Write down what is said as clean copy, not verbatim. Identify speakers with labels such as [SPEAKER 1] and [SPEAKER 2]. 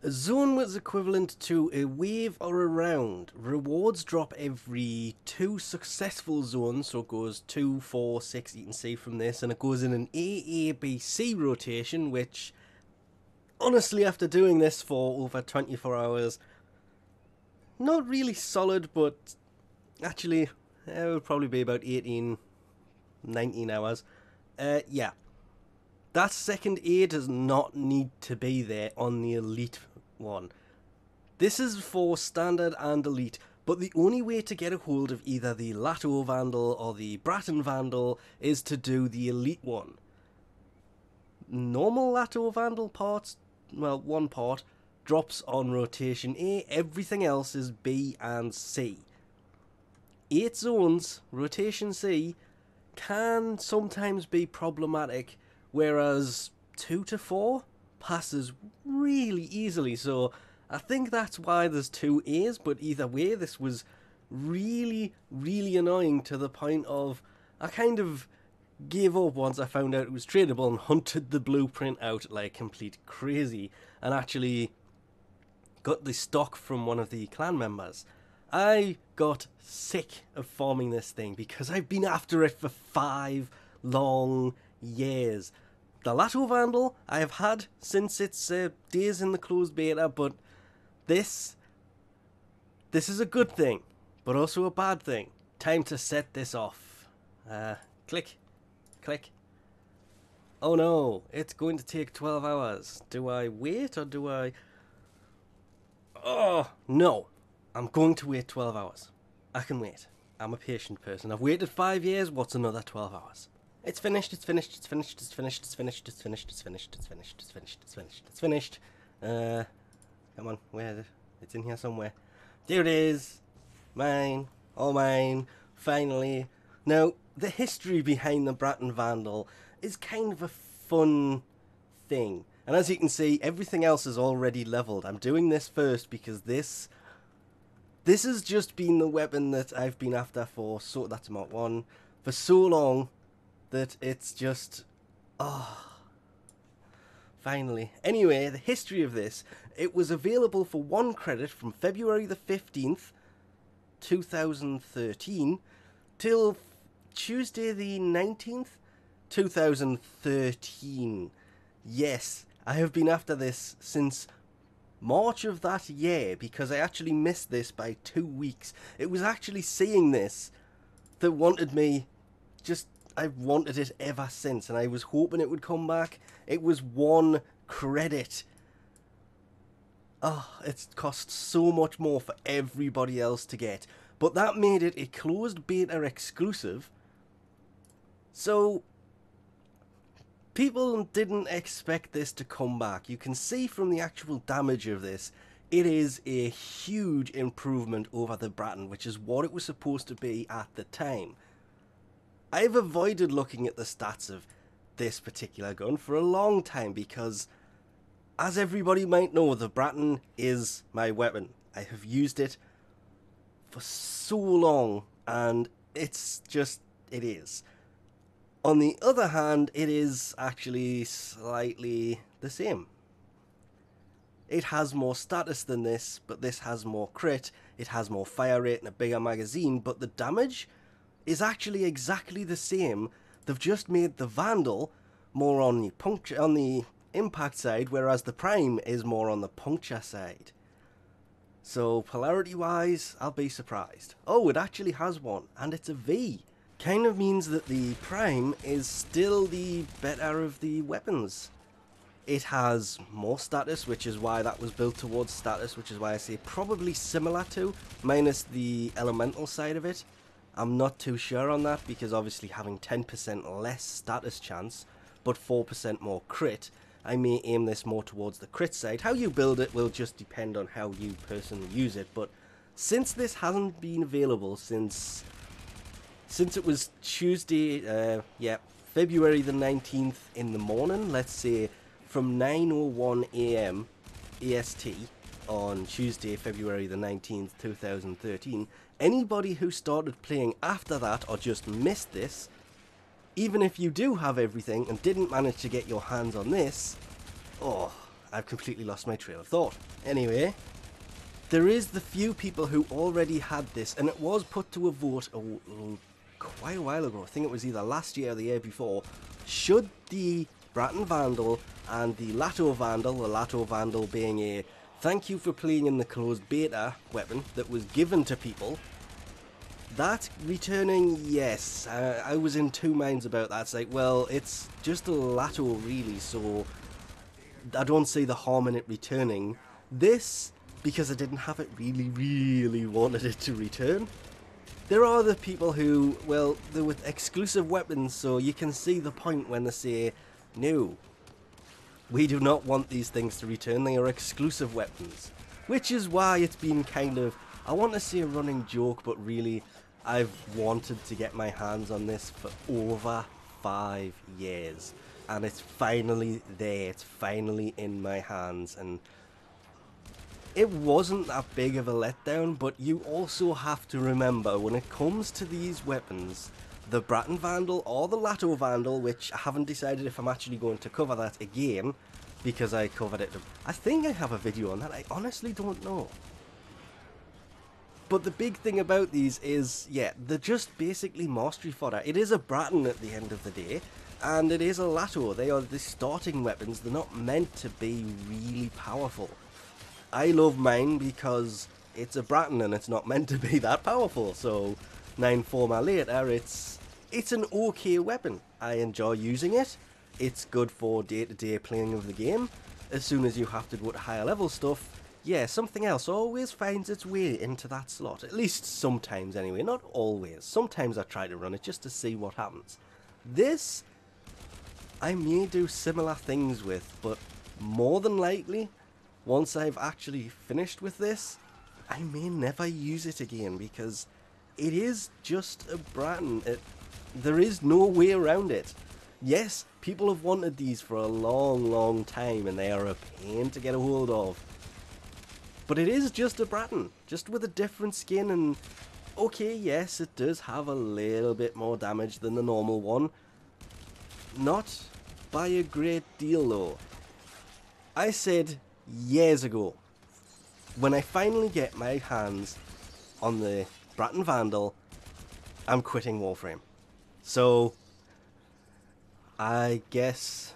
[SPEAKER 1] A zone was equivalent to a wave or a round. Rewards drop every 2 successful zones, so it goes 2, 4, 6, you can see from this, and it goes in an AABC rotation, which, honestly, after doing this for over 24 hours, not really solid, but actually, it would probably be about 18, 19 hours. Yeah. That second A does not need to be there on the Elite one. This is for Standard and Elite, but the only way to get a hold of either the Lateral Vandal or the Bratton Vandal is to do the Elite one. Normal Lateral Vandal parts, well, one part, drops on rotation A, everything else is B and C. 8 zones, rotation C, can sometimes be problematic, whereas 2 to 4 passes really easily. So I think that's why there's 2 A's, but either way, this was really, really annoying to the point of I kind of gave up once I found out it was tradable and hunted the blueprint out like complete crazy and actually got the stock from one of the clan members. I got sick of farming this thing because I've been after it for 5 long years. The Lateral Vandal I have had since its days in the closed beta, but this is a good thing, but also a bad thing. Time to set this off. Click. Click. Oh no, it's going to take 12 hours. Do I wait or do I... Oh, no. I'm going to wait 12 hours. I can wait. I'm a patient person. I've waited 5 years. What's another 12 hours? It's finished. It's finished. It's finished. It's finished. It's finished. It's finished. It's finished. It's finished. It's finished. It's finished. It's finished. Come on. Where is it? It's in here somewhere. There it is. Mine. All mine. Finally. Now, the history behind the Bratton Vandal is kind of a fun thing. And as you can see, everything else is already leveled. I'm doing this first because this has just been the weapon that I've been after for, so that's Mark 1, for so long that it's just, finally. Anyway, the history of this, it was available for 1 credit from February the 15th, 2013, till Tuesday the 19th, 2013. Yes, I have been after this since March of that year, because I actually missed this by 2 weeks. It was actually seeing this that wanted me, I've wanted it ever since, and I was hoping it would come back. It was 1 credit. Oh, it cost so much more for everybody else to get, but that made it a closed beta exclusive, so people didn't expect this to come back. You can see from the actual damage of this, it is a huge improvement over the Bratton, which is what it was supposed to be at the time. I've avoided looking at the stats of this particular gun for a long time because, as everybody might know, the Bratton is my weapon. I have used it for so long, and it's just, it is. On the other hand, it is actually slightly the same. It has more status than this, but this has more crit, it has more fire rate and a bigger magazine, but the damage is actually exactly the same. They've just made the Vandal more on the impact side, whereas the Prime is more on the puncture side. So polarity wise, I'll be surprised. Oh, it actually has one, and it's a V. Kind of means that the Prime is still the better of the weapons. It has more status, which is why that was built towards status, which is why I say probably similar to, minus the elemental side of it. I'm not too sure on that, because obviously having 10% less status chance, but 4% more crit, I may aim this more towards the crit side. How you build it will just depend on how you personally use it, but since this hasn't been available since it was Tuesday, February the 19th in the morning, let's say from 9:01 AM EST on Tuesday, February the 19th, 2013, anybody who started playing after that or just missed this, even if you do have everything and didn't manage to get your hands on this, oh, I've completely lost my trail of thought. Anyway, there is the few people who already had this, and it was put to a vote quite a while ago. I think it was either last year or the year before. Should the Bratton Vandal and the Lateral Vandal, the Lateral Vandal being a thank you for playing in the closed beta weapon that was given to people, that returning, yes, I was in two minds about that. It's like, well, it's just a Lateral really, so I don't see the harm in it returning. This, because I didn't have it, really wanted it to return. There are other people who, well, they're with exclusive weapons, so you can see the point when they say, no, we do not want these things to return, they are exclusive weapons. Which is why it's been kind of, I want to say a running joke, but really, I've wanted to get my hands on this for over 5 years. And it's finally there, it's finally in my hands, and it wasn't that big of a letdown, but you also have to remember when it comes to these weapons, the Bratton Vandal or the Lateral Vandal, which I haven't decided if I'm actually going to cover that again, because I covered it. I think I have a video on that, I honestly don't know. But the big thing about these is, yeah, they're just basically mastery fodder. It is a Bratton at the end of the day, and it is a Lateral. They are the starting weapons, they're not meant to be really powerful. I love mine because it's a Bratton and it's not meant to be that powerful, so 9 forma later, it's an okay weapon. I enjoy using it. It's good for day-to-day playing of the game. As soon as you have to go to higher level stuff, yeah, something else always finds its way into that slot. At least sometimes anyway, not always. Sometimes I try to run it just to see what happens. This, I may do similar things with, but more than likely, once I've actually finished with this, I may never use it again because it is just a Bratton. There is no way around it. Yes, people have wanted these for a long time and they are a pain to get a hold of. But it is just a Bratton, just with a different skin, and okay, yes, it does have a little bit more damage than the normal one. Not by a great deal though. I said years ago, when I finally get my hands on the Bratton Vandal, I'm quitting Warframe. So, I guess